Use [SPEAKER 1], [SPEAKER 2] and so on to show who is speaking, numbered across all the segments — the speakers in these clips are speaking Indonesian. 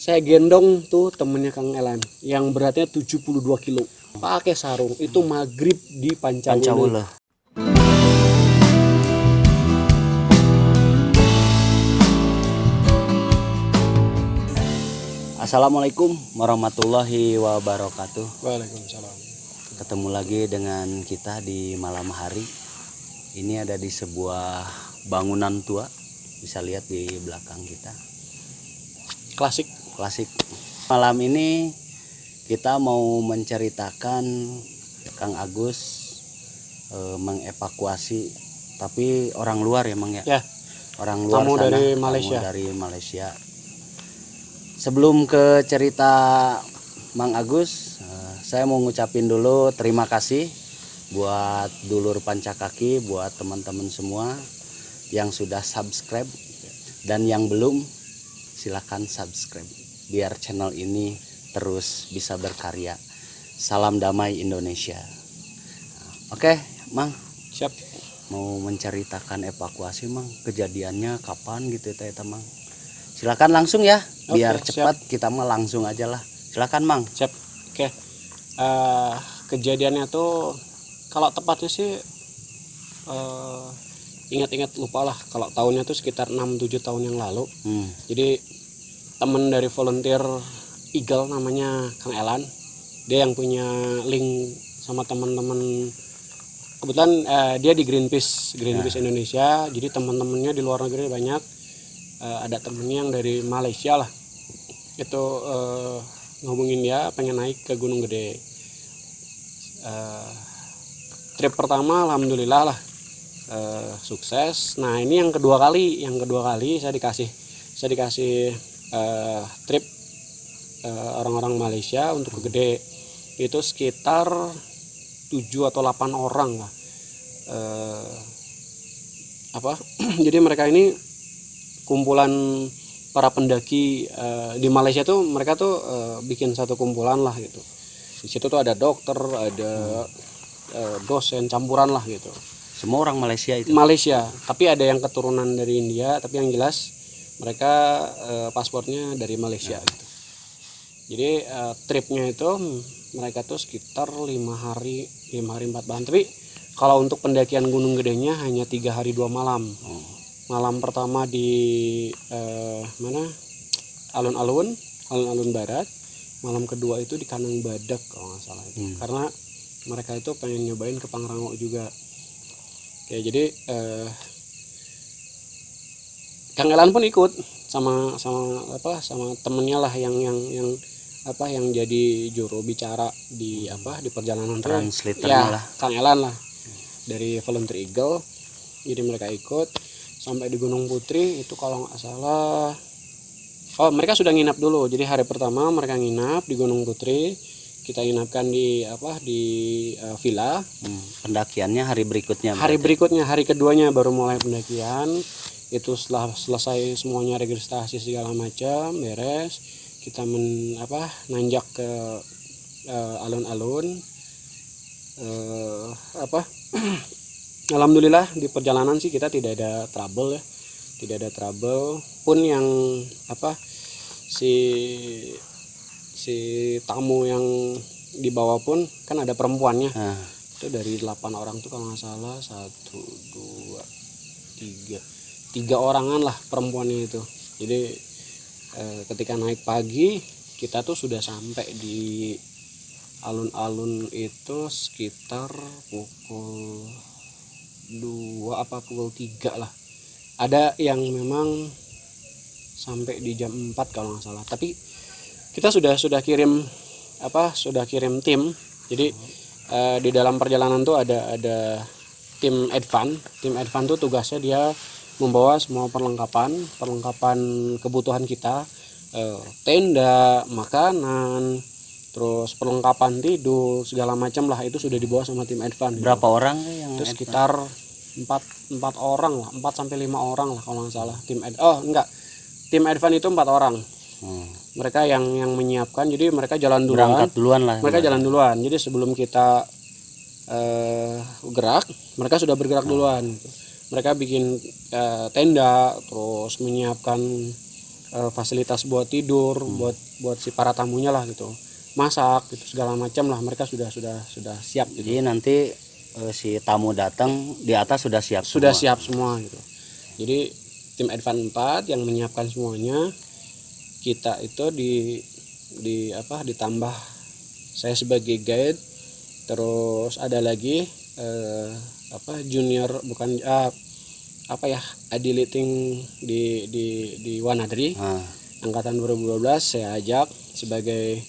[SPEAKER 1] saya gendong tuh temennya Kang Elan yang beratnya 72 kilo pakai sarung itu maghrib di Pancawulu.
[SPEAKER 2] Assalamualaikum warahmatullahi wabarakatuh.
[SPEAKER 1] Waalaikumsalam.
[SPEAKER 2] Ketemu lagi dengan kita di malam hari. Ini ada di sebuah bangunan tua, bisa lihat di belakang kita.
[SPEAKER 1] Klasik.
[SPEAKER 2] Malam ini kita mau menceritakan Kang Agus mengevakuasi, tapi orang luar ya Mang ya?
[SPEAKER 1] Ya.
[SPEAKER 2] Orang luar
[SPEAKER 1] Tamu
[SPEAKER 2] sana,
[SPEAKER 1] dari Malaysia.
[SPEAKER 2] Sebelum ke cerita Mang Agus, saya mau ngucapin dulu terima kasih buat dulur Pancakaki, buat teman-teman semua yang sudah subscribe, dan yang belum silakan subscribe biar channel ini terus bisa berkarya. Salam damai Indonesia. Oke, Mang.
[SPEAKER 1] Siap.
[SPEAKER 2] Mau menceritakan evakuasi, Mang. Kejadiannya kapan gitu ya, Mang? Silakan langsung ya, biar cepat. Siap. Kita mah langsung aja lah. Silakan, Mang.
[SPEAKER 1] Siap. Oke. Kejadiannya tuh kalau tepatnya sih ingat-ingat lupa lah. Kalau tahunnya tuh sekitar 6-7 tahun yang lalu. Jadi temen dari volunteer Eagle namanya Kang Elan, dia yang punya link sama teman-teman. Kebetulan dia di Greenpeace Indonesia. Jadi teman-temannya di luar negeri banyak. Ada temennya yang dari Malaysia lah. Itu ngehubungin dia pengen naik ke Gunung Gede. Trip pertama alhamdulillah lah sukses. Nah ini yang kedua kali saya dikasih trip orang-orang Malaysia untuk ke Gede. Itu sekitar 7 atau 8 orang lah. Jadi mereka ini kumpulan para pendaki di Malaysia tuh, mereka tuh bikin satu kumpulan lah gitu. Di situ tuh ada dokter, ada dosen campuran lah gitu.
[SPEAKER 2] Semua orang Malaysia itu?
[SPEAKER 1] Malaysia, tapi ada yang keturunan dari India, tapi yang jelas mereka paspornya dari Malaysia gitu. Jadi tripnya itu mereka tuh sekitar 5 hari 4 malam. Tapi kalau untuk pendakian Gunung Gedenya hanya 3 hari 2 malam. Malam pertama di alun-alun barat. Malam kedua itu di Kanang Badak kalau nggak salah itu. Karena mereka itu pengen nyobain ke Pangrango juga. Oke, jadi Kang Elan pun ikut sama temennya lah yang jadi juru bicara di perjalanan
[SPEAKER 2] translatornya lah.
[SPEAKER 1] Kang Elan lah dari volunteer Eagle. Jadi mereka ikut sampai di Gunung Putri itu kalau nggak salah. Mereka sudah nginap dulu. Jadi hari pertama mereka nginap di Gunung Putri. Kita inapkan di villa.
[SPEAKER 2] Pendakiannya hari berikutnya.
[SPEAKER 1] Hari keduanya baru mulai pendakian. Itu setelah selesai semuanya registrasi segala macam beres, kita nanjak ke alun-alun. Alhamdulillah di perjalanan sih kita tidak ada trouble pun. Yang si tamu yang dibawa pun kan ada perempuannya. Itu dari 8 orang tuh kalau nggak salah 1, 2, 3 orangan lah perempuannya itu. Jadi ketika naik pagi kita tuh sudah sampai di alun-alun itu sekitar pukul 2 apa pukul 3 lah. Ada yang memang sampai di jam 4 kalau nggak salah. Tapi kita sudah kirim tim. Jadi di dalam perjalanan tuh ada tim advance. Tim advance tuh tugasnya dia membawa semua perlengkapan kebutuhan kita, tenda, makanan, terus perlengkapan tidur segala macam lah, itu sudah dibawa sama tim advance.
[SPEAKER 2] Berapa orang yang
[SPEAKER 1] itu sekitar 4 orang lah, 4 sampai 5 orang lah kalau nggak salah. Tim advance itu 4 orang. Mereka yang menyiapkan. Jadi mereka jalan duluan.
[SPEAKER 2] Berangkat duluan lah.
[SPEAKER 1] Mereka jalan duluan. Jadi sebelum kita gerak, mereka sudah bergerak duluan. Mereka bikin tenda, terus menyiapkan fasilitas buat tidur, buat si para tamunya lah gitu, masak gitu segala macam lah, mereka sudah siap gitu.
[SPEAKER 2] Jadi nanti si tamu datang di atas sudah siap
[SPEAKER 1] Siap semua gitu. Jadi tim Advan 4 yang menyiapkan semuanya, kita itu ditambah saya sebagai guide, terus ada lagi junior adiliting di Wanadri angkatan 2012 saya ajak sebagai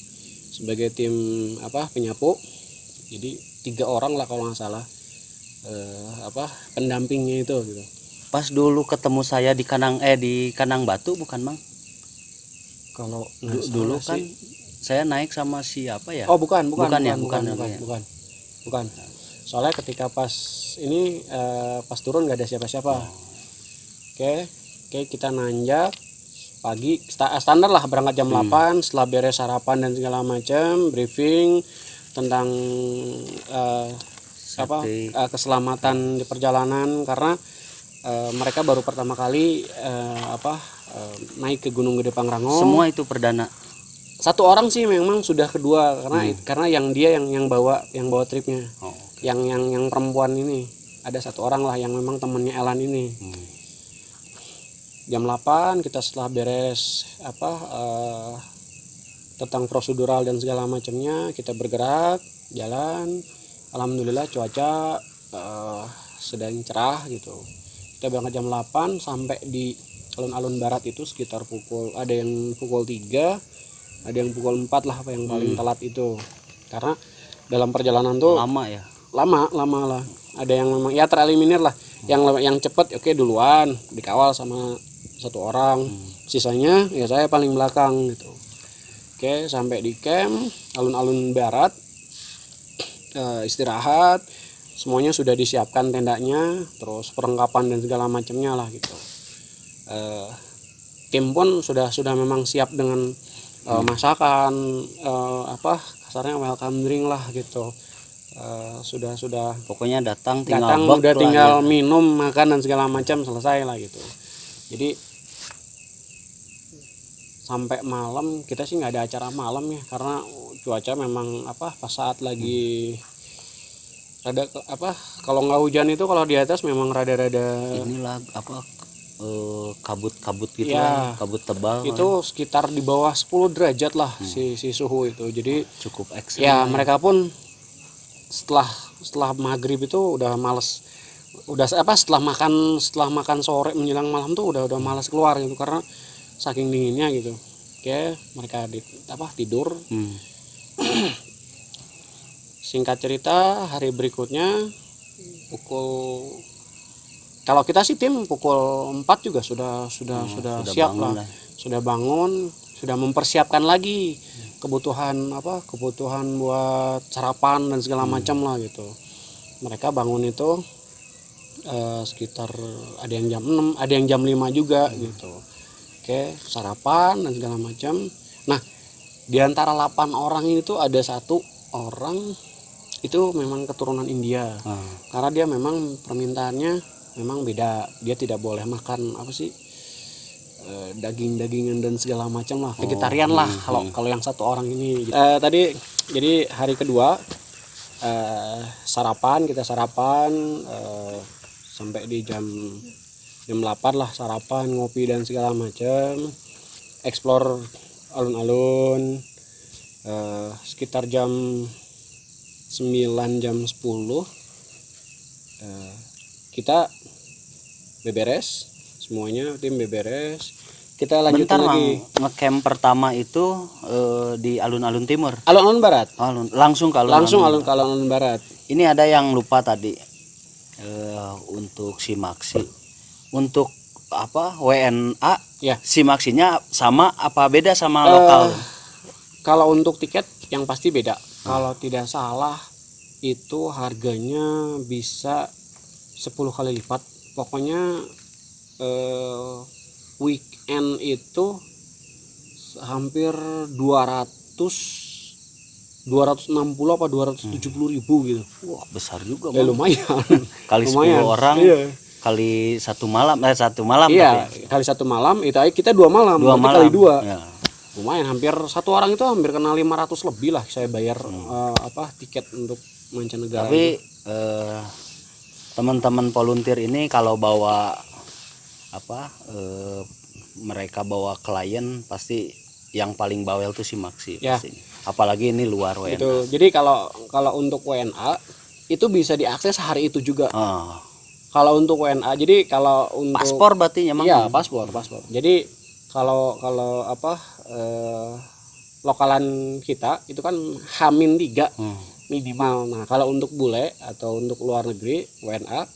[SPEAKER 1] tim penyapu. Jadi 3 orang lah kalau nggak salah pendampingnya itu gitu.
[SPEAKER 2] Pas dulu ketemu saya di Kanang Batu bukan Mang?
[SPEAKER 1] Kalau
[SPEAKER 2] dulu kan saya naik sama siapa ya?
[SPEAKER 1] Oh bukan. Soalnya ketika pas ini pas turun nggak ada siapa-siapa. Oke, kita nanjak pagi standar lah, berangkat jam 8, setelah beres sarapan dan segala macam, briefing tentang keselamatan di perjalanan, karena mereka baru pertama kali naik ke Gunung Gede Pangrango.
[SPEAKER 2] Semua itu perdana.
[SPEAKER 1] 1 orang sih memang sudah kedua karena yang bawa tripnya. Yang perempuan ini ada 1 orang lah yang memang temennya Elan ini. Jam 8 kita setelah beres tentang prosedural dan segala macamnya, kita bergerak jalan. Alhamdulillah cuaca sedang cerah gitu. Kita berangkat jam 8 sampai di alun-alun barat itu sekitar ada yang pukul 3, ada yang pukul 4 lah yang paling telat itu. Karena dalam perjalanan tuh lama lah. Ada yang memang ya tereliminir lah. Yang cepet oke duluan dikawal sama 1 orang. Sisanya ya saya paling belakang gitu. Oke, sampai di camp alun-alun barat, istirahat, semuanya sudah disiapkan tendanya, terus perlengkapan dan segala macamnya lah gitu. Tim pun sudah memang siap dengan masakan, kasarnya welcome drink lah gitu. Sudah
[SPEAKER 2] pokoknya datang tinggal
[SPEAKER 1] minum, makan dan segala macam, selesai lah gitu. Jadi sampai malam kita sih nggak ada acara malam ya, karena cuaca memang pas saat lagi kalau nggak hujan itu, kalau di atas memang rada-rada
[SPEAKER 2] inilah kabut gitu ya, kabut tebal
[SPEAKER 1] itu sekitar di bawah 10 derajat lah si suhu itu. Jadi
[SPEAKER 2] cukup ekstrim
[SPEAKER 1] ya. Mereka pun setelah maghrib itu udah males, setelah makan sore menjelang malam tuh udah malas keluar gitu karena saking dinginnya gitu. Oke, mereka tidur. Singkat cerita, hari berikutnya kalau kita sih tim pukul 4 juga sudah siap lah. Sudah bangun, sudah mempersiapkan lagi kebutuhan buat sarapan dan segala macam lah gitu. Mereka bangun itu sekitar ada yang jam 6, ada yang jam 5 juga gitu. Oke, sarapan dan segala macam. Nah, di antara 8 orang itu ada 1 orang itu memang keturunan India. Karena dia memang permintaannya memang beda. Dia tidak boleh makan daging-dagingan dan segala macam lah, vegetarian lah kalau yang 1 orang ini. Tadi jadi hari kedua kita sarapan sampai di jam 8 lah, sarapan, ngopi dan segala macam, explore alun-alun. Sekitar jam 9 jam 10 kita beberes semuanya, tim beberes. Kita lanjut lagi.
[SPEAKER 2] Ngecamp pertama itu di alun-alun timur,
[SPEAKER 1] alun-alun barat,
[SPEAKER 2] langsung ke
[SPEAKER 1] alun-alun barat.
[SPEAKER 2] Ini ada yang lupa tadi, untuk simaksi, untuk WNA
[SPEAKER 1] ya.
[SPEAKER 2] Simaksinya sama apa beda sama lokal?
[SPEAKER 1] Kalau untuk tiket yang pasti beda. Kalau tidak salah itu harganya bisa 10 kali lipat. Pokoknya weekend itu hampir 260 apa 270 ribu gitu.
[SPEAKER 2] Wah, besar juga.
[SPEAKER 1] Ya lumayan.
[SPEAKER 2] Kali 10
[SPEAKER 1] lumayan.
[SPEAKER 2] orang.
[SPEAKER 1] Iya.
[SPEAKER 2] kali satu malam satu malam
[SPEAKER 1] Iya,
[SPEAKER 2] tapi
[SPEAKER 1] kali 1 malam itu aja kita 2 malam,
[SPEAKER 2] dua
[SPEAKER 1] berarti
[SPEAKER 2] malam
[SPEAKER 1] kali 2.
[SPEAKER 2] ya.
[SPEAKER 1] Lumayan, hampir satu orang itu hampir kena 500 lebih lah saya bayar tiket untuk mancanegara.
[SPEAKER 2] Tapi teman-teman volunteer ini kalau bawa mereka bawa klien pasti yang paling bawel tuh si Maksi
[SPEAKER 1] Ya.
[SPEAKER 2] pasti. Apalagi ini luar WNA.
[SPEAKER 1] Itu. Jadi kalau untuk WNA itu bisa diakses hari itu juga.
[SPEAKER 2] Oh,
[SPEAKER 1] Kalau untuk WNA, jadi kalau untuk
[SPEAKER 2] paspor berarti emang.
[SPEAKER 1] iya, paspor. Jadi kalau lokalan kita itu kan H-3 minimal. Nah, kalau untuk bule atau untuk luar negeri WNA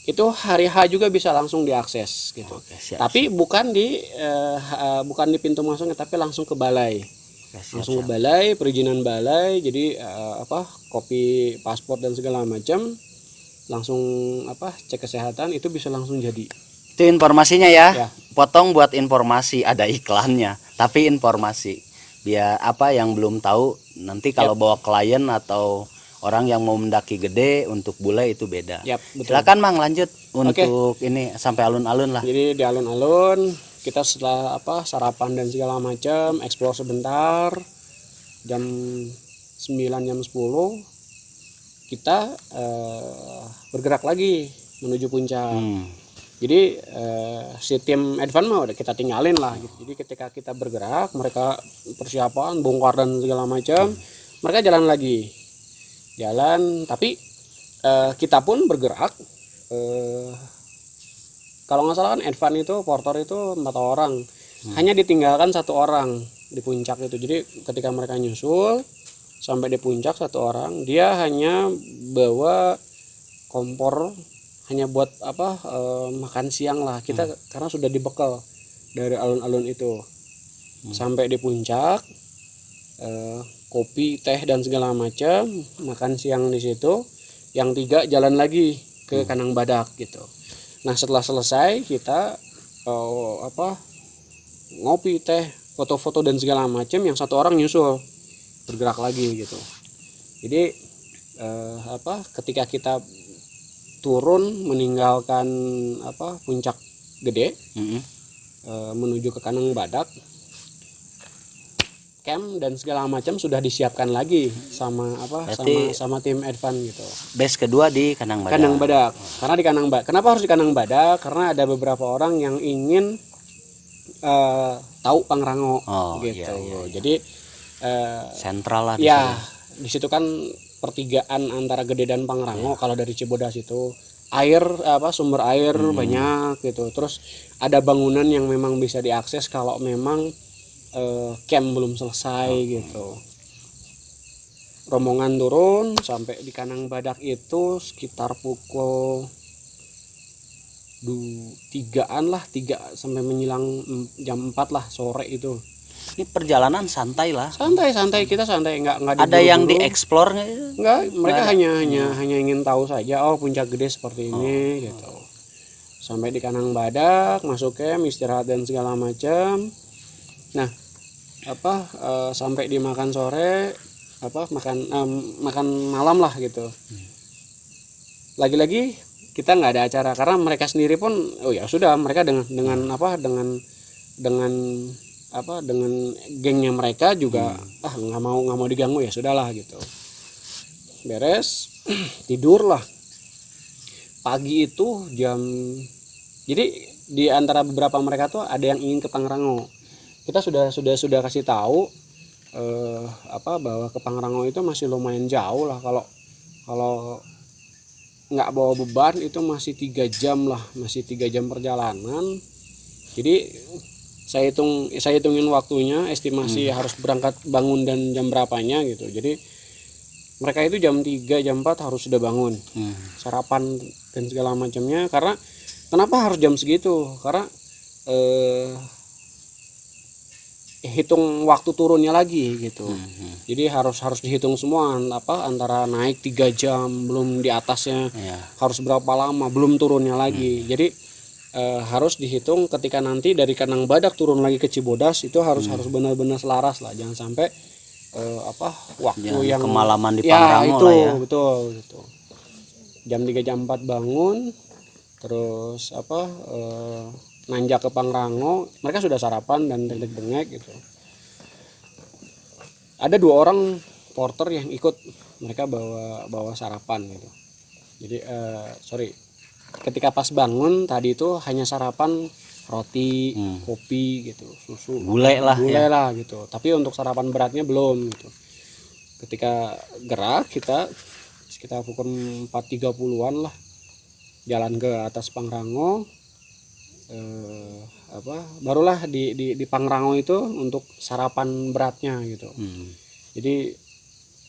[SPEAKER 1] itu hari H juga bisa langsung diakses gitu.
[SPEAKER 2] Oke, siap,
[SPEAKER 1] Tapi bukan di pintu masuknya, tapi langsung ke balai. Langsung ke balai, perizinan balai. Jadi kopi paspor dan segala macam langsung cek kesehatan itu bisa langsung jadi.
[SPEAKER 2] Itu informasinya ya.
[SPEAKER 1] Ya.
[SPEAKER 2] Potong buat informasi, ada iklannya, tapi informasi. Biar yang belum tahu nanti kalau bawa klien atau orang yang mau mendaki gede untuk bule itu beda.
[SPEAKER 1] Yap, betul.
[SPEAKER 2] Silakan Mang lanjut untuk ini sampai alun-alun lah.
[SPEAKER 1] Jadi di alun-alun kita setelah sarapan dan segala macam, explore sebentar, jam 9 jam 10 kita bergerak lagi menuju puncak. Jadi si tim advance mah udah kita tinggalin lah gitu. Jadi ketika kita bergerak, mereka persiapan bongkar dan segala macam, mereka jalan lagi. Tapi kita pun bergerak. Kalau nggak salah kan advance itu portor itu 4 orang, hanya ditinggalkan 1 orang di puncak itu. Jadi ketika mereka nyusul sampai di puncak 1 orang, dia hanya bawa kompor, hanya buat makan siang lah kita, karena sudah dibekal dari alun-alun itu. Sampai di puncak, kopi, teh dan segala macam, makan siang di situ. Yang 3 jalan lagi ke Kanang Badak gitu. Nah setelah selesai kita ngopi, teh, foto-foto dan segala macam, yang 1 orang nyusul bergerak lagi gitu. Jadi ketika kita turun meninggalkan puncak gede, menuju ke Kanang Badak, camp dan segala macam sudah disiapkan lagi sama sama tim advance gitu.
[SPEAKER 2] Base kedua di Kanang Badak.
[SPEAKER 1] Kanang Badak. Karena di Kanang Badak. Kenapa harus di Kanang Badak? Karena ada beberapa orang yang ingin tahu Pangrango gitu.
[SPEAKER 2] Iya.
[SPEAKER 1] Jadi
[SPEAKER 2] sentral lah di
[SPEAKER 1] ya
[SPEAKER 2] situ.
[SPEAKER 1] di situ kan pertigaan antara Gede dan Pangrango. Kalau dari Cibodas itu air sumber air banyak gitu. Terus ada bangunan yang memang bisa diakses kalau memang camp belum selesai gitu. Rombongan turun sampai di Kanang Badak itu sekitar pukul 3-an lah, 3 sampai menjelang jam 4 lah sore itu.
[SPEAKER 2] Ini perjalanan santai lah.
[SPEAKER 1] Santai kita santai, nggak
[SPEAKER 2] ada yang dieksplor
[SPEAKER 1] nggak, mereka hanya ingin tahu saja, puncak gede seperti ini gitu. Sampai di Kanang Badak, masuk camp, istirahat dan segala macam. Nah sampai di makan sore, makan malam lah gitu. Lagi-lagi kita nggak ada acara karena mereka sendiri pun ya sudah, mereka dengan gengnya mereka juga nggak mau diganggu, ya sudahlah gitu. Beres tidur lah. Pagi itu jadi di antara beberapa mereka tuh ada yang ingin ke Pangrango. Kita sudah kasih tahu bahwa ke Pangrango itu masih lumayan jauh lah. Kalau nggak bawa beban itu masih 3 jam lah, masih 3 jam perjalanan. Jadi saya hitungin waktunya, estimasi harus berangkat bangun dan jam berapanya gitu. Jadi mereka itu jam 3 jam 4 harus sudah bangun, sarapan dan segala macamnya. Karena kenapa harus jam segitu? Karena hitung waktu turunnya lagi gitu. Jadi harus dihitung semua antara naik 3 jam belum di atasnya, harus berapa lama belum turunnya lagi. Jadi harus dihitung ketika nanti dari Kanang Badak turun lagi ke Cibodas itu harus benar-benar selaras lah, jangan sampai waktu yang
[SPEAKER 2] kemalaman di Pangrango
[SPEAKER 1] itu,
[SPEAKER 2] lah ya.
[SPEAKER 1] Betul gitu. Jam 3 jam 4 bangun, terus nanjak ke Pangrango, mereka sudah sarapan dan bengek gitu. Ada 2 orang porter yang ikut, mereka bawa sarapan gitu. Jadi ketika pas bangun tadi itu hanya sarapan roti, kopi gitu, susu,
[SPEAKER 2] Gulai lah
[SPEAKER 1] gitu. Tapi untuk sarapan beratnya belum gitu. Ketika gerak kita sekitar pukul 4.30-an lah, jalan ke atas Pangrango, barulah di Pangrango itu untuk sarapan beratnya gitu. Jadi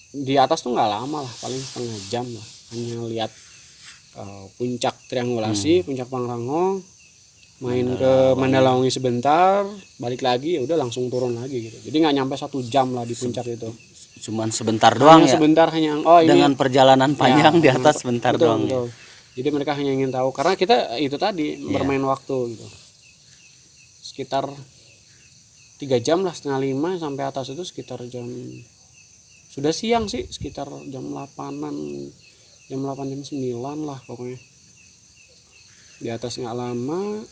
[SPEAKER 1] di atas tuh nggak lama lah, paling setengah jam lah, hanya lihat puncak triangulasi, puncak Pangrango, main ke Mandalawangi sebentar, balik lagi, ya udah langsung turun lagi gitu. Jadi nggak nyampe 1 jam lah di puncak itu.
[SPEAKER 2] Cuman sebentar doang ya.
[SPEAKER 1] Sebentar hanya
[SPEAKER 2] dengan perjalanan panjang di atas sebentar doang.
[SPEAKER 1] Betul. Jadi mereka hanya ingin tahu, karena kita itu tadi bermain waktu gitu. Sekitar 3 jam lah, 4:30 sampai atas itu sekitar sudah siang sih, sekitar jam 8-an, jam 8 jam 9 lah pokoknya. Di atas nggak lama,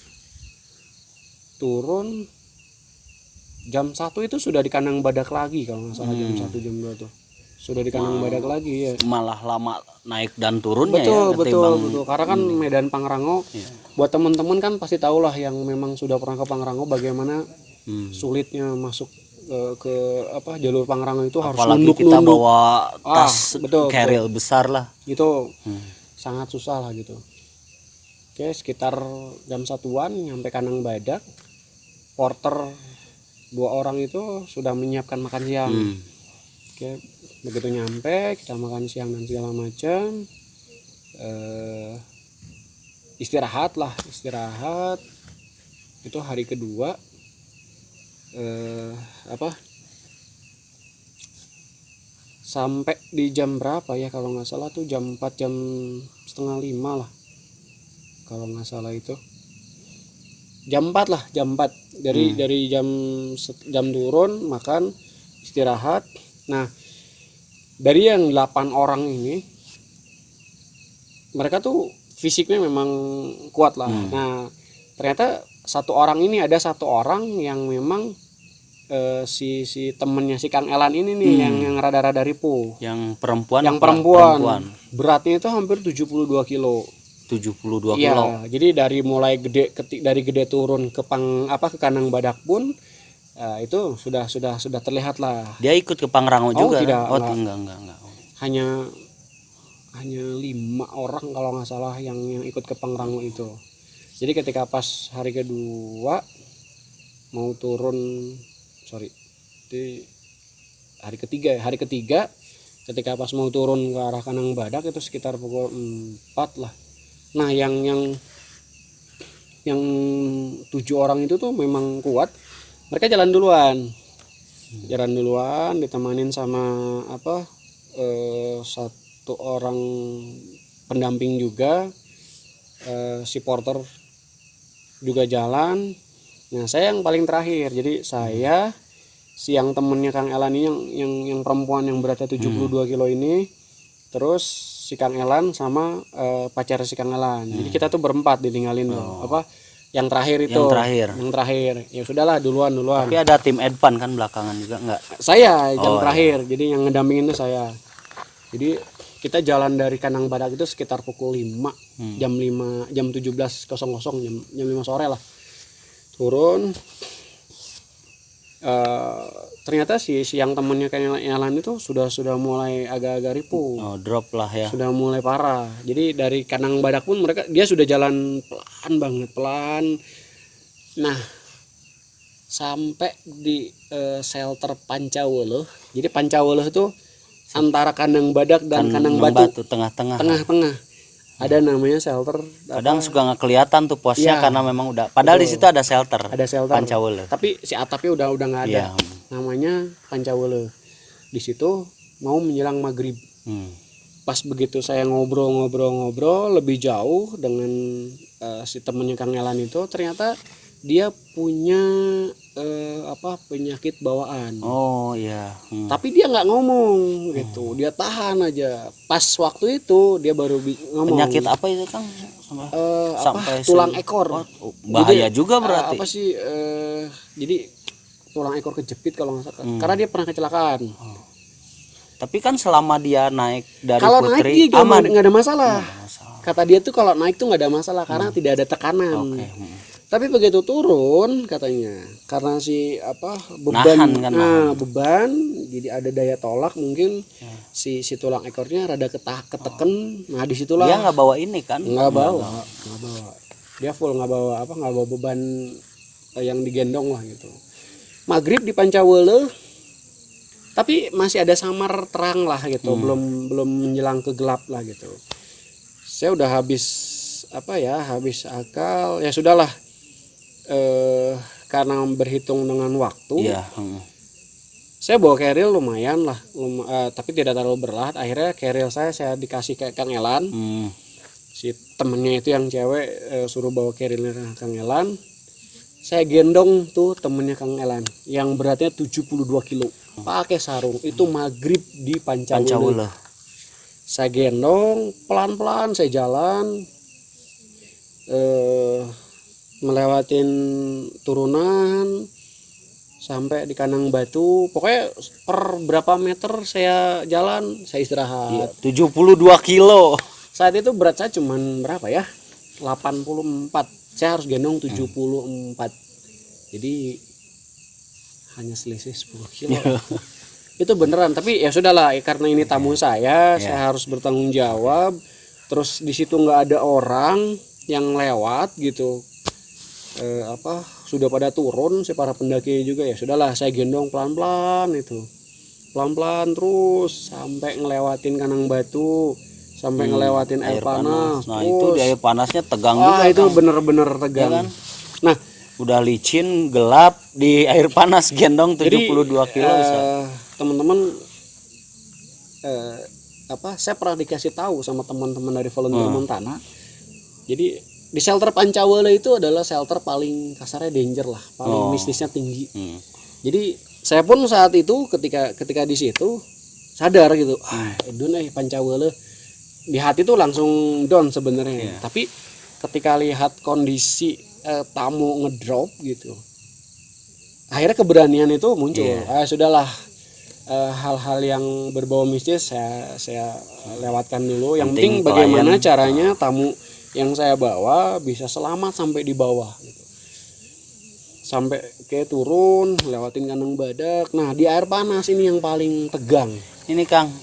[SPEAKER 1] turun jam 1 itu sudah di kandang badak lagi kalau nggak salah. Jam 1 jam 2 tuh sudah di kandang badak lagi ya.
[SPEAKER 2] Malah lama naik dan turunnya.
[SPEAKER 1] Betul. Karena kan medan Pangrango, buat teman-teman kan pasti tahu lah yang memang sudah pernah ke Pangrango bagaimana sulitnya masuk ke jalur Pangrango itu.
[SPEAKER 2] Apalagi
[SPEAKER 1] harus
[SPEAKER 2] kita bawa tas carrier besar lah.
[SPEAKER 1] Itu sangat susah lah gitu. Oke, sekitar jam 1-an nyampe kandang badak. Porter 2 orang itu sudah menyiapkan makan siang. Oke, begitu nyampe kita makan siang dan segala macam, istirahat itu hari kedua. Sampai di jam berapa ya, kalau nggak salah tuh jam 4, jam 4:30 lah kalau nggak salah itu. Jam 4 lah, jam 4 dari jam turun, makan, istirahat. Nah, dari yang 8 orang ini, mereka tuh fisiknya memang kuat lah. Nah, ternyata ada satu orang yang memang si temennya si Kang Elan ini nih, yang rada-rada ripuh.
[SPEAKER 2] Yang perempuan.
[SPEAKER 1] Beratnya itu hampir 72 kilo.
[SPEAKER 2] 72 kilo.
[SPEAKER 1] Iya, jadi dari mulai gede turun ke kandang badak pun itu sudah terlihat lah.
[SPEAKER 2] Dia ikut ke Pangrango juga?
[SPEAKER 1] Tidak.
[SPEAKER 2] Enggak.
[SPEAKER 1] Hanya 5 orang kalau nggak salah yang ikut ke Pangrango itu. Jadi ketika pas hari kedua mau turun, di hari ketiga ketika pas mau turun ke arah kandang badak itu sekitar pukul 4 lah. Nah, yang 7 orang itu tuh memang kuat. Mereka jalan duluan, ditemanin sama satu orang pendamping juga, si porter juga jalan. Nah, saya yang paling terakhir. Jadi saya, si yang temennya Kang Elan ini, yang perempuan yang beratnya 72 kilo ini, terus si Kang Elan sama pacar si Kang Elan. Jadi kita tuh berempat ditinggalin yang terakhir itu. Yang terakhir. Ya sudahlah, duluan.
[SPEAKER 2] Tapi ada tim Edvan kan belakangan juga enggak?
[SPEAKER 1] Saya yang terakhir. Jadi yang ngedampingin itu saya. Jadi kita jalan dari kandang badak itu sekitar pukul 5, jam 17.00, jam 5 sore lah. Turun. Ternyata si yang temennya Kang Elan itu sudah mulai agak-agak ripuh.
[SPEAKER 2] Drop lah ya.
[SPEAKER 1] Sudah mulai parah. Jadi dari kandang badak pun dia sudah jalan pelan. Nah, sampai di shelter Pancawuluh. Jadi Pancawuluh itu antara kandang badak dan kandang batu, tengah-tengah. Ada namanya shelter.
[SPEAKER 2] Kadang suka nggak kelihatan tuh posnya karena memang udah. Padahal di situ ada shelter. Pancawuluh.
[SPEAKER 1] Tapi si atapnya udah nggak ada. Namanya Pancawuluh. Di situ mau menjelang maghrib. Pas begitu saya ngobrol lebih jauh dengan si temennya Kang Elan itu, ternyata dia punya penyakit bawaan.
[SPEAKER 2] Oh iya.
[SPEAKER 1] Tapi dia nggak ngomong gitu, dia tahan aja. Pas waktu itu dia baru ngomong.
[SPEAKER 2] Penyakit apa itu Kang? Sampai
[SPEAKER 1] tulang ekor.
[SPEAKER 2] Oh, bahaya juga berarti.
[SPEAKER 1] Apa sih jadi tulang ekor kejepit kalau nggak salah. Karena dia pernah kecelakaan.
[SPEAKER 2] Tapi kan selama dia naik dari
[SPEAKER 1] Kalau naik
[SPEAKER 2] Putri
[SPEAKER 1] dia
[SPEAKER 2] aman.
[SPEAKER 1] nggak ada masalah.
[SPEAKER 2] Nggak ada masalah.
[SPEAKER 1] Kata dia tuh kalau naik tuh nggak ada masalah karena tidak ada tekanan.
[SPEAKER 2] Oke.
[SPEAKER 1] Tapi begitu turun katanya karena si beban,
[SPEAKER 2] Nahan kan, nahan.
[SPEAKER 1] beban, jadi ada daya tolak mungkin si tulang ekornya rada keteken. Nah disitulah
[SPEAKER 2] Dia nggak bawa ini kan?
[SPEAKER 1] nggak bawa. Dia full nggak bawa beban yang digendong lah gitu. Maghrib di Pancawele, tapi masih ada samar terang lah gitu, belum menjelang ke gelap lah gitu. Saya udah habis akal, ya sudahlah. Karena berhitung dengan waktu,
[SPEAKER 2] Iya.
[SPEAKER 1] saya bawa keril lumayan lah, tapi tidak terlalu berat. Akhirnya keril saya dikasih ke Kang Elan, si temennya itu yang cewek suruh bawa kerilnya ke Kang Elan. Saya gendong tuh temennya Kang Elan, yang beratnya 72 kilo, pakai sarung. Itu maghrib di Pancawele. Saya gendong pelan-pelan, saya jalan. Melewatin turunan sampai di Kandang Batu, pokoknya per berapa meter saya jalan saya istirahat.
[SPEAKER 2] 72 kilo.
[SPEAKER 1] Saat itu berat saya cuman berapa ya, 84, saya harus gendong 74, jadi hanya selisih 10 kilo. Itu beneran, tapi ya sudahlah, karena ini tamu saya harus bertanggung jawab. Terus di situ nggak ada orang yang lewat gitu, sudah pada turun, saya para pendaki juga, ya sudahlah saya gendong pelan-pelan terus sampai ngelewatin Kandang Batu, sampai ngelewatin air panas.
[SPEAKER 2] Nah
[SPEAKER 1] terus,
[SPEAKER 2] itu di air panasnya tegang juga.
[SPEAKER 1] Itu bener-bener tegang.
[SPEAKER 2] Ya kan?
[SPEAKER 1] Nah
[SPEAKER 2] udah licin, gelap, di air panas gendong 72 kilo.
[SPEAKER 1] Teman-teman, saya pernah dikasih tahu sama teman-teman dari Volunteer Montana. Jadi di shelter Pancawele itu adalah shelter paling kasarnya danger lah, paling mistisnya tinggi. Jadi saya pun saat itu ketika di situ sadar gitu, Pancawele, di hati tuh langsung down sebenarnya. Tapi ketika lihat kondisi tamu ngedrop gitu, akhirnya keberanian itu muncul. Sudahlah, hal-hal yang berbau mistis saya lewatkan dulu. Yang penting bagaimana caranya tamu yang saya bawa bisa selamat sampai di bawah gitu. Sampai kayak turun lewatin Kandang Badak. Nah di air panas ini yang paling tegang.
[SPEAKER 2] Ini Kang,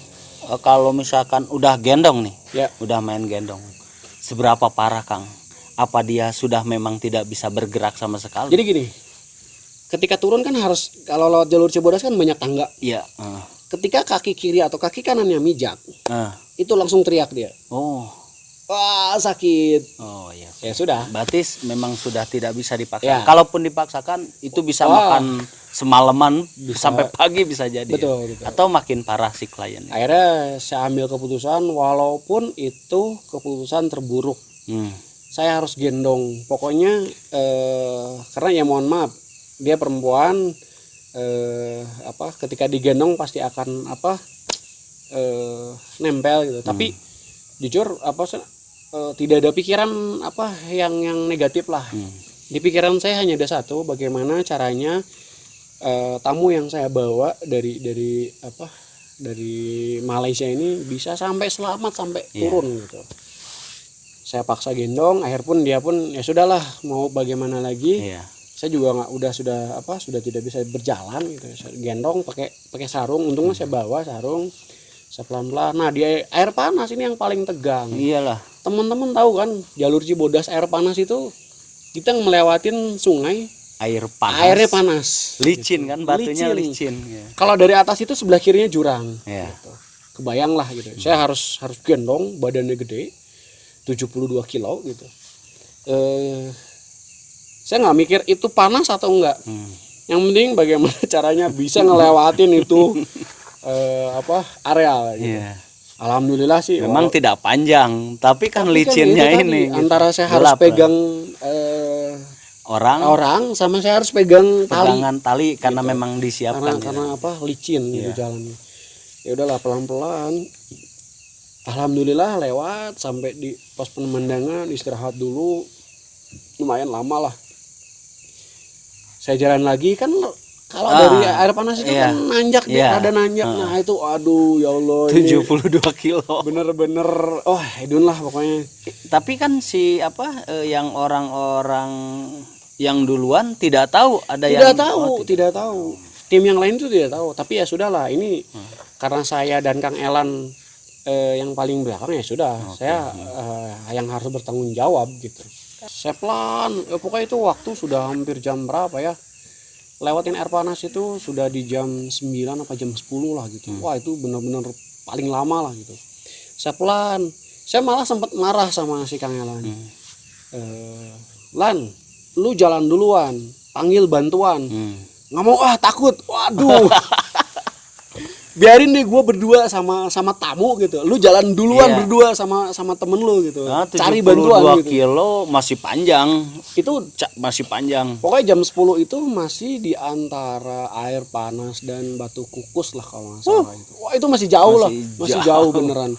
[SPEAKER 2] kalau misalkan udah gendong nih, udah main gendong, seberapa parah Kang? Apa dia sudah memang tidak bisa bergerak sama sekali?
[SPEAKER 1] Jadi gini, ketika turun kan harus, kalau lewat jalur Cibodas kan banyak tangga.
[SPEAKER 2] Iya.
[SPEAKER 1] Ketika kaki kiri atau kaki kanannya mijak, itu langsung teriak dia. Wah sakit.
[SPEAKER 2] Oh iya.
[SPEAKER 1] Ya sudah.
[SPEAKER 2] Berarti memang sudah tidak bisa dipaksa. Kalaupun dipaksakan itu bisa makan semalaman sampai pagi bisa jadi.
[SPEAKER 1] Betul.
[SPEAKER 2] Atau makin parah si klien.
[SPEAKER 1] Akhirnya saya ambil keputusan, walaupun itu keputusan terburuk. Saya harus gendong. Pokoknya karena ya mohon maaf, dia perempuan, ketika digendong pasti akan nempel gitu. Tapi jujur tidak ada pikiran yang negatif lah. Di pikiran saya hanya ada satu, bagaimana caranya tamu yang saya bawa dari Malaysia ini bisa sampai selamat sampai turun gitu. Saya paksa gendong, akhir pun dia pun ya sudahlah, mau bagaimana lagi. Saya juga sudah tidak bisa berjalan gitu. Saya gendong pakai sarung, untungnya saya bawa sarung. Saya pelan-pelan. Nah di air panas ini yang paling tegang.
[SPEAKER 2] Iyalah.
[SPEAKER 1] Teman-teman tahu kan, jalur Cibodas air panas itu kita ngelewatin sungai. Airnya panas.
[SPEAKER 2] Licin kan, batunya licin.
[SPEAKER 1] Kalau dari atas itu sebelah kirinya jurang.
[SPEAKER 2] Gitu.
[SPEAKER 1] Kebayang lah gitu. Saya harus gendong, badannya gede, 72 kilo gitu. Saya nggak mikir itu panas atau enggak. Yang penting bagaimana caranya bisa ngelewatin itu. Areal gitu. Alhamdulillah sih
[SPEAKER 2] memang tidak panjang, tapi kan licinnya kan ini
[SPEAKER 1] gitu. Antara saya harus pegang orang sama saya harus pegang
[SPEAKER 2] tali karena gitu. Memang disiapkan
[SPEAKER 1] karena licin gitu jalannya. Ya udahlah pelan-pelan. Alhamdulillah lewat sampai di pos pemandangan, istirahat dulu, lumayan lama lah. Saya jalan lagi kan, kalau dari air panas itu kan nanjak, dia ada nanjak. Nah itu aduh ya Allah,
[SPEAKER 2] 72 kilo.
[SPEAKER 1] Bener-bener hedon lah pokoknya.
[SPEAKER 2] Tapi kan yang orang-orang yang duluan tidak tahu ada
[SPEAKER 1] tidak tahu. Tim yang lain itu tidak tahu. Tapi ya sudahlah, ini karena saya dan Kang Elan yang paling belakang, ya sudah, saya yang harus bertanggung jawab gitu. Saya pelan, pokoknya itu waktu sudah hampir jam berapa ya, lewatin air panas itu sudah di jam 9 apa jam 10 lah gitu. Wah itu benar-benar paling lama lah gitu. Saya pelan, saya malah sempat marah sama si Kang Elan. Lan, lu jalan duluan, panggil bantuan. Nggak mau, takut, waduh. Biarin deh gue berdua sama tamu gitu, lu jalan duluan berdua sama temen lu gitu, cari bantuan gitu.
[SPEAKER 2] 72 kilo masih panjang,
[SPEAKER 1] itu
[SPEAKER 2] masih panjang.
[SPEAKER 1] Pokoknya jam 10 itu masih di antara air panas dan Batu Kukus lah kalau nggak salah itu. Wah itu masih jauh lah, masih jauh beneran.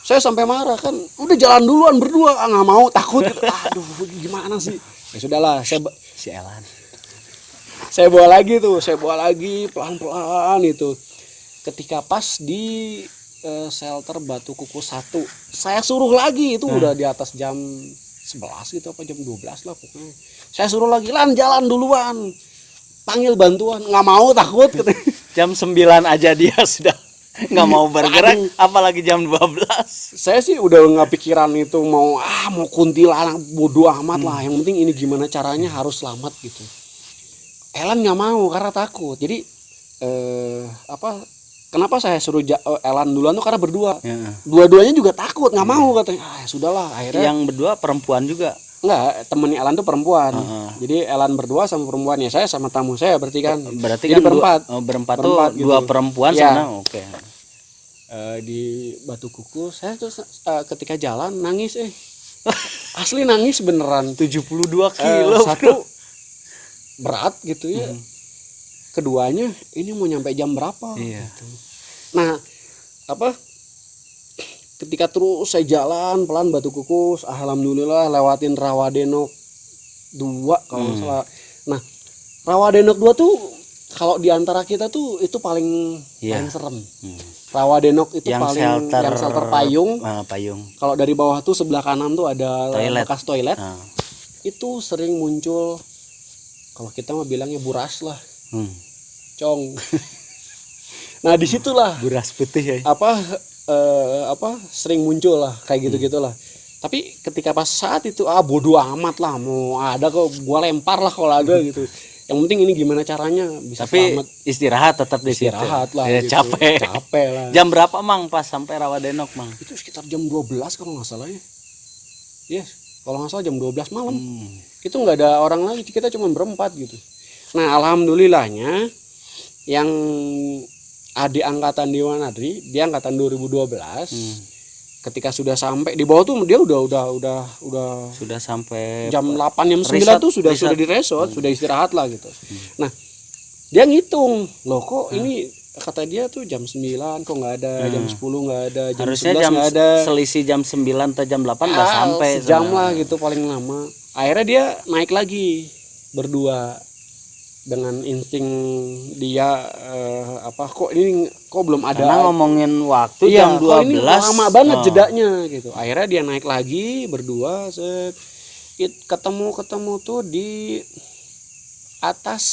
[SPEAKER 1] Saya sampai marah kan, udah jalan duluan berdua, nggak mau, takut gitu. Aduh gimana sih, ya sudahlah,
[SPEAKER 2] si Elan
[SPEAKER 1] saya bawa lagi pelan-pelan itu. Ketika pas di shelter Batu Kukus 1, saya suruh lagi, itu udah di atas jam 11 gitu apa jam 12 lah pokoknya. Saya suruh lagi, Lan jalan duluan, panggil bantuan, nggak mau, takut katanya.
[SPEAKER 2] Jam 9 aja dia sudah nggak mau bergerak, apalagi jam 12.
[SPEAKER 1] Saya sih udah nggak pikiran itu mau kuntilanak, bodoh amat lah, yang penting ini gimana caranya harus selamat gitu. Elan nggak mau karena takut. Jadi kenapa saya suruh Elan duluan tuh karena berdua. Dua-duanya juga takut, nggak mau katanya. Sudahlah, akhirnya.
[SPEAKER 2] Yang berdua perempuan juga.
[SPEAKER 1] Enggak, temennya Elan tuh perempuan. Jadi Elan berdua sama perempuannya, saya sama tamu saya berarti kan.
[SPEAKER 2] Berarti
[SPEAKER 1] jadi
[SPEAKER 2] kan berempat tuh
[SPEAKER 1] gitu.
[SPEAKER 2] Dua perempuan sana. Oke.
[SPEAKER 1] Di Batu Kukus saya tuh ketika jalan nangis asli nangis beneran.
[SPEAKER 2] 72 kilo.
[SPEAKER 1] Satu berat gitu ya. Keduanya ini mau nyampe jam berapa gitu. Nah ketika terus saya jalan pelan Batu Kukus, alhamdulillah lewatin Rawadenok 2 kalau nggak salah. Nah Rawadenok 2 tuh kalau diantara kita tuh itu paling serem. Rawadenok itu yang shelter payung. Kalau dari bawah tuh sebelah kanan tuh ada bekas toilet. Itu sering muncul, kalau kita mah bilangnya buras lah. Cong. Nah disitulah
[SPEAKER 2] buras putih ya.
[SPEAKER 1] Sering muncul lah kayak gitu-gitulah. Tapi ketika pas saat itu bodo amat lah, mau ada kok gua lempar lah kalau ada gitu. Yang penting ini gimana caranya bisa selamat.
[SPEAKER 2] Istirahat tetap di situ.
[SPEAKER 1] Istirahat lah
[SPEAKER 2] gitu. Capek
[SPEAKER 1] lah.
[SPEAKER 2] Jam berapa Mang pas sampai Rawadenok Mang?
[SPEAKER 1] Itu sekitar jam 12 kalau nggak salah ya. Yes, kalau nggak salah jam 12 malam. Itu nggak ada orang lagi, kita cuma berempat gitu. Nah alhamdulillahnya yang adik angkatan Dewa Nadri, dia angkatan 2012. Ketika sudah sampai di bawah tuh dia udah
[SPEAKER 2] sudah sampai
[SPEAKER 1] jam 8 jam 9 tuh sudah di resort, sudah istirahat lah gitu. Nah, dia ngitung, loh kok ini kata dia tuh jam 9 kok nggak ada, jam 10 nggak ada, jam
[SPEAKER 2] harusnya
[SPEAKER 1] 11 nggak ada.
[SPEAKER 2] Selisih jam 9 atau jam 8 udah sampai
[SPEAKER 1] sejam lah gitu paling lama. Akhirnya dia naik lagi berdua dengan insting dia kok belum ada.
[SPEAKER 2] Karena ngomongin waktu jam 12
[SPEAKER 1] ini lama banget jedanya gitu. Akhirnya dia naik lagi berdua, ketemu tuh di atas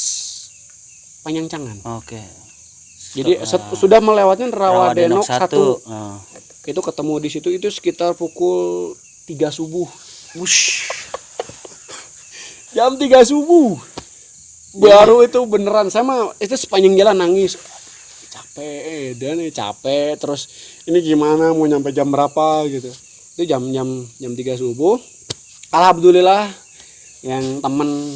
[SPEAKER 1] Panyangcangan.
[SPEAKER 2] Oke.
[SPEAKER 1] Jadi sudah melewati Rawadenok 1. Itu ketemu di situ itu sekitar pukul 3 subuh. Wush. Jam 3 subuh. Baru itu beneran sama itu sepanjang jalan nangis. Capek terus ini gimana mau nyampe jam berapa gitu. Itu jam 3 subuh. Alhamdulillah yang temen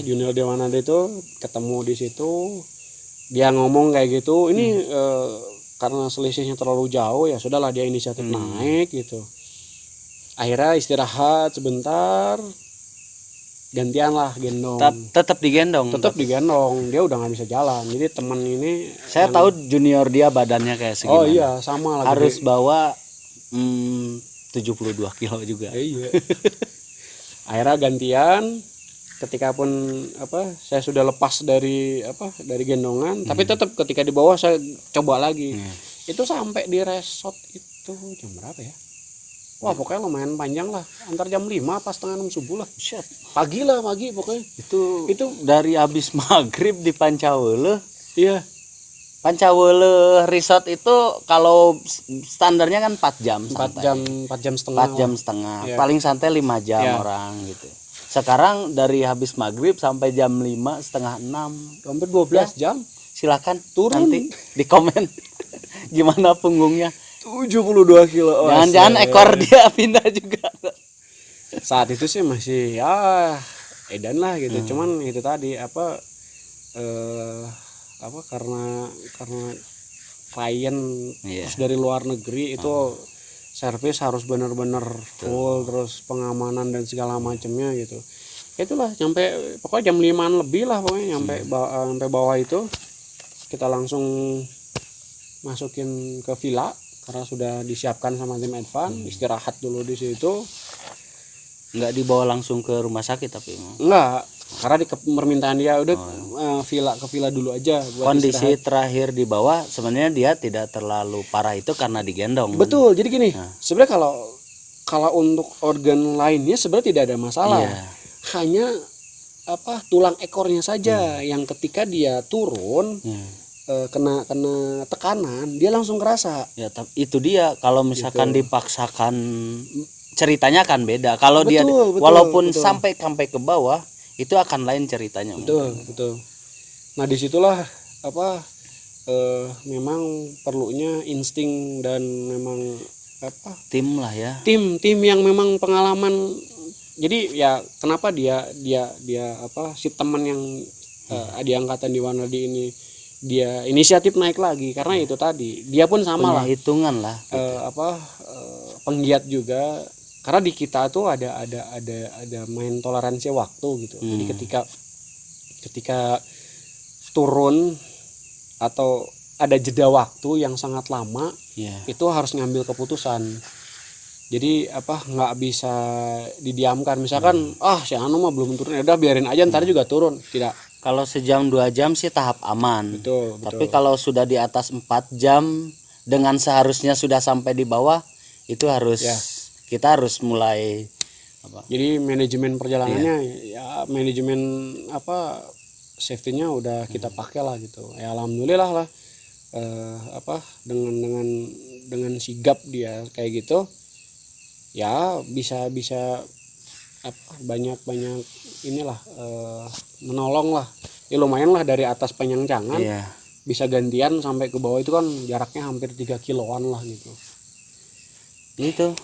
[SPEAKER 1] junior Dewa Nadri itu ketemu di situ. Dia ngomong kayak gitu, ini karena selisihnya terlalu jauh ya sudahlah dia inisiatif naik gitu. Akhirnya istirahat sebentar. Gantian lah gendong.
[SPEAKER 2] Tetap digendong.
[SPEAKER 1] Dia udah nggak bisa jalan. Jadi teman ini
[SPEAKER 2] saya tahu junior dia badannya kayak segini.
[SPEAKER 1] Oh iya sama lah.
[SPEAKER 2] Harus bawa 72 kilo juga.
[SPEAKER 1] Iya. Akhirnya gantian, ketika pun saya sudah lepas dari gendongan, tapi tetap ketika di bawah saya coba lagi. Itu sampai di resort itu jam berapa ya? Wah, pokoknya lumayan panjang lah, antar jam 5 pas setengah 6 subuh lah. Pagi pokoknya.
[SPEAKER 2] Itu dari habis maghrib di Pancawele.
[SPEAKER 1] Iya.
[SPEAKER 2] Pancawele Resort itu kalau standarnya kan 4 jam
[SPEAKER 1] 4 jam setengah.
[SPEAKER 2] 4 jam setengah.
[SPEAKER 1] Iya.
[SPEAKER 2] Paling santai 5 jam
[SPEAKER 1] Iya.
[SPEAKER 2] orang gitu. Sekarang dari habis maghrib sampai jam 5 setengah 6.
[SPEAKER 1] Hampir 12 jam.
[SPEAKER 2] Silakan
[SPEAKER 1] Turun.
[SPEAKER 2] nanti di komen gimana punggungnya.
[SPEAKER 1] 72 kilo.
[SPEAKER 2] Jangan-jangan ekor dia pindah juga.
[SPEAKER 1] Saat itu sih masih edan lah gitu. Cuman itu tadi karena klien terus dari luar negeri itu servis harus benar-benar full, terus pengamanan dan segala macamnya gitu. Itulah sampai pokoknya jam 5-an lebih lah pokoknya sampai bawah itu kita langsung masukin ke villa karena sudah disiapkan sama tim Advan. Istirahat dulu di situ.
[SPEAKER 2] Nggak dibawa langsung ke rumah sakit tapi
[SPEAKER 1] Enggak, karena di permintaan dia udah ke villa dulu aja buat
[SPEAKER 2] kondisi
[SPEAKER 1] istirahat.
[SPEAKER 2] terakhir di bawah sebenarnya dia tidak terlalu parah itu karena digendong.
[SPEAKER 1] Betul, jadi gini, sebenarnya kalau untuk organ lainnya sebenarnya tidak ada masalah.
[SPEAKER 2] Iya.
[SPEAKER 1] Hanya tulang ekornya saja yang ketika dia turun kena tekanan dia langsung kerasa.
[SPEAKER 2] Ya, itu dia kalau misalkan dipaksakan ceritanya akan beda. Kalau dia walaupun sampai ke bawah itu akan lain ceritanya.
[SPEAKER 1] Betul. Nah, disitulah memang perlunya insting dan memang
[SPEAKER 2] tim lah ya.
[SPEAKER 1] Tim yang memang pengalaman. Jadi ya kenapa dia si teman yang di angkatan di Wanadi ini dia inisiatif naik lagi karena itu tadi dia pun sama lah
[SPEAKER 2] hitungan lah
[SPEAKER 1] penggiat juga karena di kita tuh ada main toleransi waktu gitu. Jadi ketika turun atau ada jeda waktu yang sangat lama itu harus ngambil keputusan. Jadi nggak bisa didiamkan misalkan si Anu mah belum turun, ya udah biarin aja ntar juga turun. Tidak.
[SPEAKER 2] Kalau sejam 2 jam sih tahap aman.
[SPEAKER 1] Betul.
[SPEAKER 2] Tapi kalau sudah di atas 4 jam dengan seharusnya sudah sampai di bawah itu harus kita harus mulai
[SPEAKER 1] Jadi manajemen perjalanannya ya manajemen safety-nya udah kita pakai lah gitu. Ya alhamdulillah lah dengan sigap dia kayak gitu. Ya bisa banyak inilah menolong lah. Ya lumayan lah dari atas penyangcangan bisa gantian sampai ke bawah itu kan jaraknya hampir 3 kiloan lah gitu.
[SPEAKER 2] Itu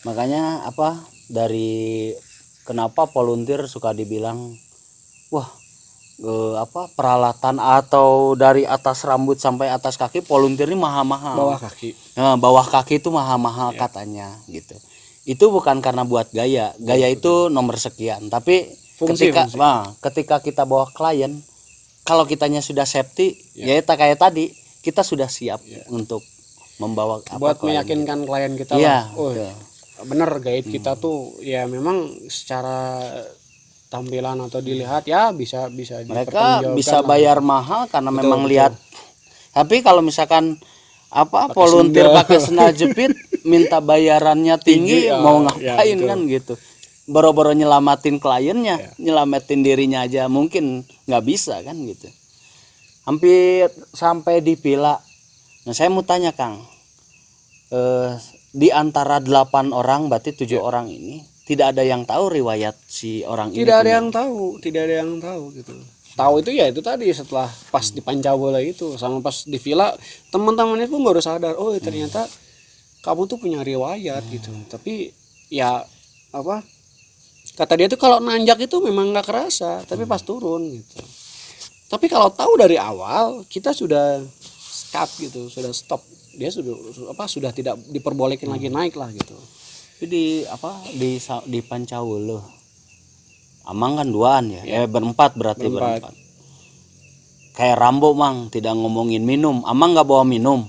[SPEAKER 2] makanya dari kenapa volunteer suka dibilang peralatan atau dari atas rambut sampai atas kaki volunteer ini mahal-mahal. Bawah kaki itu mahal-mahal katanya gitu. Itu bukan karena buat gaya itu nomor sekian, tapi ketika kita bawa klien, kalau kitanya sudah safety ya kayak tadi kita sudah siap untuk membawa
[SPEAKER 1] buat meyakinkan klien kita lah. Bener guide kita tuh ya memang secara tampilan atau dilihat ya bisa
[SPEAKER 2] mereka bisa bayar mahal karena memang lihat. Tapi kalau misalkan volunteer pakai sendal jepit minta bayarannya tinggi mau ngapain kan gitu. Boro-boro nyelamatin kliennya, nyelamatin dirinya aja mungkin nggak bisa kan gitu. Hampir sampai di villa. Nah, saya mau tanya Kang. Di antara 8 orang berarti 7 orang ini tidak ada yang tahu riwayat si orang ini.
[SPEAKER 1] Tidak ada yang tahu gitu. Tahu itu ya itu tadi setelah pas di Pancawala itu sama pas di villa teman-temannya pun baru sadar ternyata kamu tuh punya riwayat gitu. Tapi ya kata dia tuh kalau nanjak itu memang nggak kerasa tapi pas turun gitu. Tapi kalau tahu dari awal kita sudah cut gitu, sudah stop. Dia sudah tidak diperbolehkan lagi naik lah gitu.
[SPEAKER 2] Jadi di Pancawala Amang kan 2an ya. Berempat berarti berempat. Kayak Rambo Mang tidak ngomongin minum. Amang nggak bawa minum.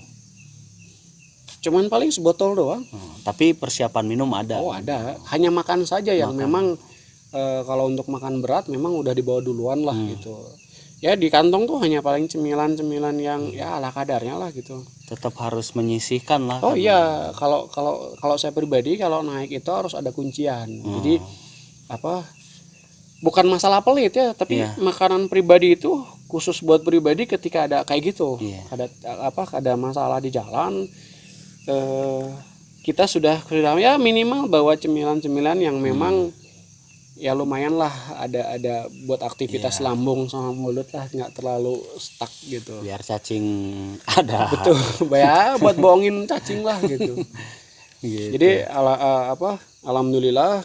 [SPEAKER 1] cuman paling sebotol doang.
[SPEAKER 2] Tapi persiapan minum ada.
[SPEAKER 1] Oh ada, hanya makan saja yang memang kalau untuk makan berat memang udah dibawa duluan lah gitu. Ya di kantong tuh hanya paling cemilan-cemilan yang ya ala kadarnya lah gitu.
[SPEAKER 2] Tetap harus menyisihkan lah.
[SPEAKER 1] Oh iya, kalau saya pribadi kalau naik itu harus ada kuncian. Jadi apa? Bukan masalah pelit ya, tapi makanan pribadi itu khusus buat pribadi ketika ada kayak gitu. Ada masalah di jalan, kita sudah ya minimal bawa cemilan-cemilan yang memang ya lumayan lah ada buat aktivitas lambung sama mulut lah, nggak terlalu stuck gitu.
[SPEAKER 2] Biar cacing ada.
[SPEAKER 1] Betul, ya buat bohongin cacing lah gitu. Jadi alhamdulillah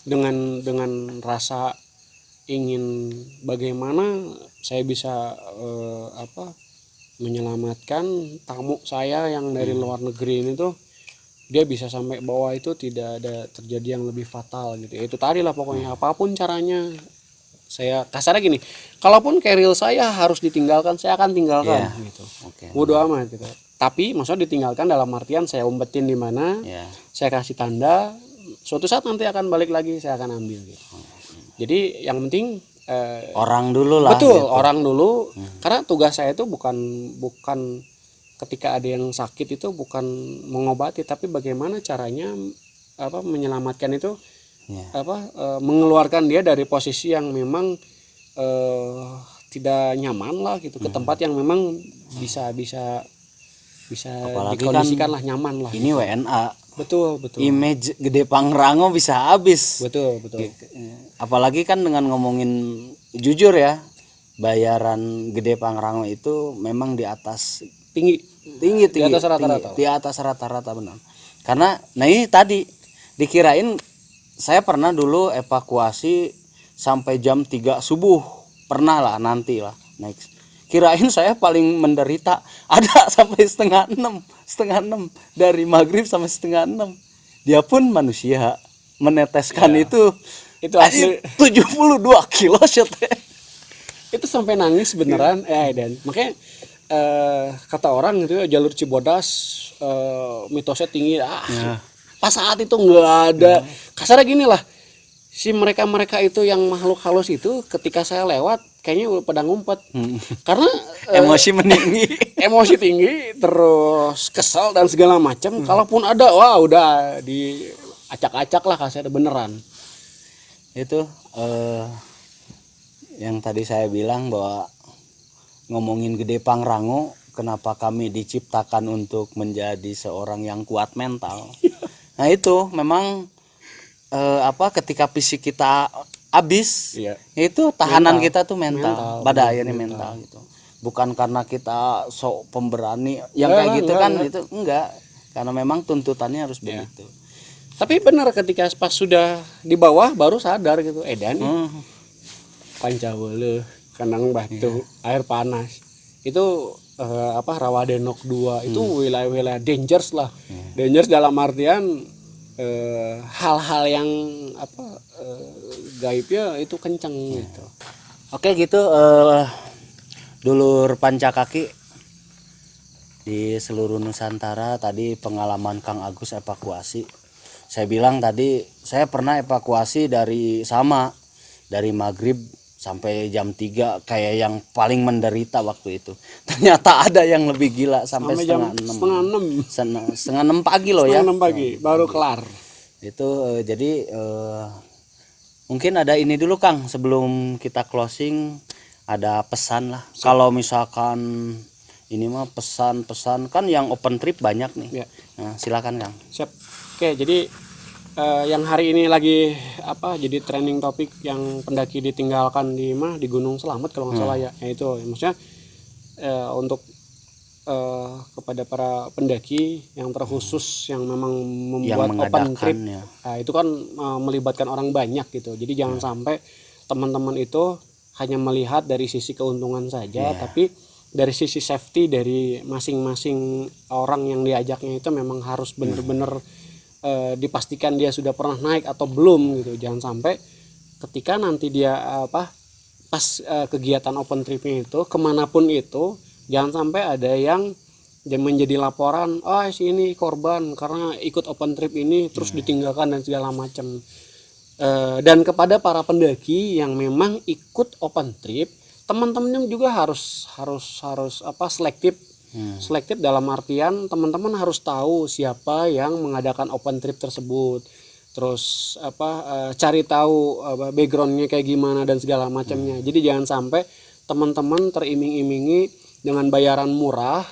[SPEAKER 1] dengan rasa ingin bagaimana saya bisa menyelamatkan tamu saya yang dari luar negeri ini tuh, dia bisa sampai bawah itu tidak ada terjadi yang lebih fatal gitu. Itu tadi lah pokoknya apapun caranya, saya kasarnya gini, kalaupun keril saya harus ditinggalkan, saya akan tinggalkan gitu. Bodo amat gitu. Tapi maksudnya ditinggalkan dalam artian saya umpetin di mana, saya kasih tanda, suatu saat nanti akan balik lagi, saya akan ambil gitu. Jadi yang penting
[SPEAKER 2] orang dulu lah.
[SPEAKER 1] Betul,
[SPEAKER 2] gitu.
[SPEAKER 1] orang dulu. Karena tugas saya itu bukan ketika ada yang sakit itu bukan mengobati, tapi bagaimana caranya menyelamatkan itu, mengeluarkan dia dari posisi yang memang tidak nyaman lah gitu, ke tempat yang memang bisa dikondisikan lah, nyaman lah.
[SPEAKER 2] Ini gitu. WNA.
[SPEAKER 1] Betul.
[SPEAKER 2] Image Gede Pangrango bisa habis.
[SPEAKER 1] Betul.
[SPEAKER 2] Apalagi kan dengan ngomongin jujur ya, bayaran Gede Pangrango itu memang di atas tinggi di atas rata-rata. Di atas rata-rata benar. Karena ini tadi dikirain saya pernah dulu evakuasi sampai jam 3 subuh. Pernah lah, nanti lah next. Kirain saya paling menderita, ada sampai setengah enam dari maghrib sampai setengah 6. Dia pun manusia meneteskan itu asli 72 kilo shotnya.
[SPEAKER 1] Itu sampai nangis beneran. Dan makanya kata orang gitu ya, jalur Cibodas mitosnya tinggi. Pas saat itu nggak ada. Kasarnya gini lah, si mereka itu yang makhluk halus itu ketika saya lewat kayaknya udah pada ngumpet. Karena
[SPEAKER 2] emosi meninggi.
[SPEAKER 1] Emosi tinggi, terus kesal dan segala macam. Kalaupun ada, wah udah diacak-acak lah kasarnya beneran.
[SPEAKER 2] Itu yang tadi saya bilang bahwa ngomongin Gede Pangrango, kenapa kami diciptakan untuk menjadi seorang yang kuat mental. Nah itu memang ketika fisik kita habis, itu tahanan mental. Kita tuh mental. Pada akhirnya mental gitu. Bukan karena kita sok pemberani yang kayak gitu kan, itu enggak. Karena memang tuntutannya harus begitu.
[SPEAKER 1] Tapi benar ketika pas sudah di bawah baru sadar gitu. Dan Pancawele, Kandang Batu, air panas. Itu Rawadenok 2 itu wilayah-wilayah dangerous lah. Dangerous dalam artian hal-hal yang gaibnya itu kencang gitu.
[SPEAKER 2] Oke gitu, dulur Pancakaki di seluruh Nusantara. Tadi pengalaman Kang Agus evakuasi. Saya bilang tadi saya pernah evakuasi dari maghrib sampai jam 3, kayak yang paling menderita waktu itu. Ternyata ada yang lebih gila sampai setengah 6 pagi loh ya.
[SPEAKER 1] 6 pagi baru kelar.
[SPEAKER 2] Itu jadi mungkin ada ini dulu Kang, sebelum kita closing ada pesan lah. Kalau misalkan ini mah pesan-pesan kan yang open trip banyak nih. Nah, silakan Kang.
[SPEAKER 1] Siap. Oke, jadi yang hari ini lagi jadi trending topik yang pendaki ditinggalkan di Gunung Selamet kalau nggak salah ya. Itu maksudnya untuk kepada para pendaki yang terkhusus yang memang membuat open trip itu kan melibatkan orang banyak gitu. Jadi jangan sampai teman-teman itu hanya melihat dari sisi keuntungan saja, tapi dari sisi safety dari masing-masing orang yang diajaknya itu memang harus benar-benar dipastikan dia sudah pernah naik atau belum gitu. Jangan sampai ketika nanti dia pas kegiatan open tripnya itu kemanapun itu, jangan sampai ada yang menjadi laporan, si ini korban karena ikut open trip ini terus ditinggalkan dan segala macam. Dan kepada para pendaki yang memang ikut open trip, teman-teman juga harus selektif. Selektif dalam artian teman-teman harus tahu siapa yang mengadakan open trip tersebut. Terus cari tahu backgroundnya kayak gimana dan segala macamnya. Jadi jangan sampai teman-teman teriming-imingi dengan bayaran murah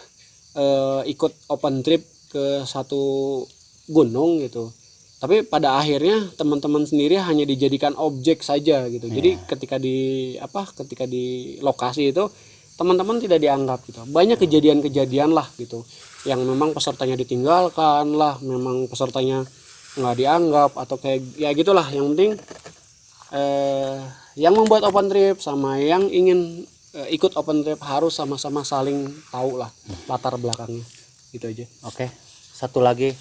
[SPEAKER 1] ikut open trip ke satu gunung gitu, tapi pada akhirnya teman-teman sendiri hanya dijadikan objek saja gitu. Jadi ketika di lokasi itu teman-teman tidak dianggap gitu. Banyak kejadian-kejadian lah gitu yang memang pesertanya ditinggalkan lah, memang pesertanya nggak dianggap atau kayak ya gitulah. Yang penting yang membuat open trip sama yang ingin ikut open trip harus sama-sama saling tahu lah latar belakangnya, gitu aja.
[SPEAKER 2] Oke, satu lagi,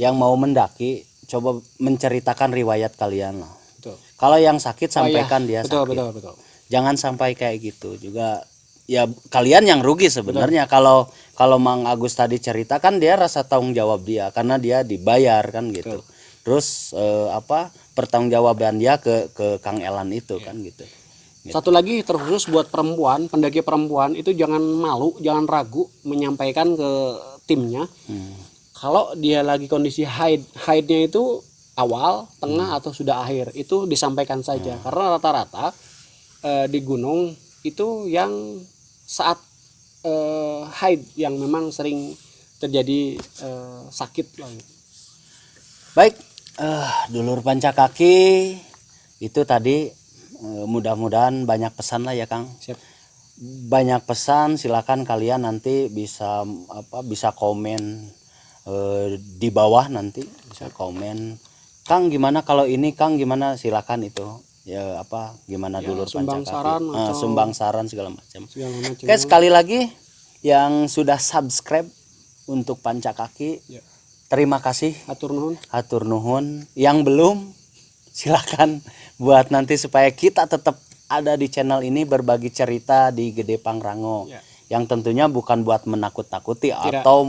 [SPEAKER 2] yang mau mendaki coba menceritakan riwayat kalian lah.
[SPEAKER 1] Betul.
[SPEAKER 2] Kalau yang sakit sampaikan dia
[SPEAKER 1] betul,
[SPEAKER 2] sakit.
[SPEAKER 1] betul.
[SPEAKER 2] Jangan sampai kayak gitu juga. Ya kalian yang rugi sebenarnya. Kalau Mang Agus tadi ceritakan dia rasa tanggung jawab dia karena dia dibayar kan gitu.
[SPEAKER 1] Betul.
[SPEAKER 2] Terus pertanggungjawaban dia ke Kang Elan itu kan gitu.
[SPEAKER 1] Satu lagi terkhusus buat perempuan, pendaki perempuan itu jangan malu, jangan ragu menyampaikan ke timnya. Kalau dia lagi kondisi haidnya itu awal, tengah atau sudah akhir, itu disampaikan saja. Karena rata-rata di gunung itu yang saat haid yang memang sering terjadi sakit lah.
[SPEAKER 2] Baik, dulur Pancakaki itu tadi. Mudah-mudahan banyak pesan lah ya Kang.
[SPEAKER 1] Siap.
[SPEAKER 2] Banyak pesan, silakan kalian nanti bisa komen di bawah, nanti bisa komen Kang gimana kalau ini, Kang gimana, silakan itu ya gimana ya, dulur Pancakaki sumbang saran segala macam. Oke, sekali lagi yang sudah subscribe untuk Pancakaki ya, terima kasih, hatur nuhun. Yang belum silakan buat nanti supaya kita tetap ada di channel ini berbagi cerita di Gede Pangrango ya. Yang tentunya bukan buat menakut-takuti atau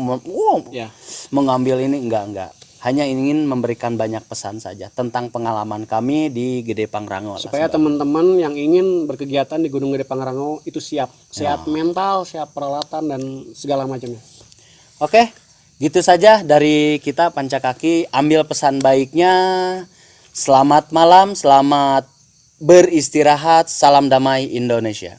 [SPEAKER 2] mengambil ini, enggak, hanya ingin memberikan banyak pesan saja tentang pengalaman kami di Gede Pangrango
[SPEAKER 1] supaya teman-teman yang ingin berkegiatan di Gunung Gede Pangrango itu siap mental, siap peralatan dan segala macamnya.
[SPEAKER 2] Oke, gitu saja dari kita Pancakaki. Ambil pesan baiknya. Selamat malam, selamat beristirahat, salam damai Indonesia.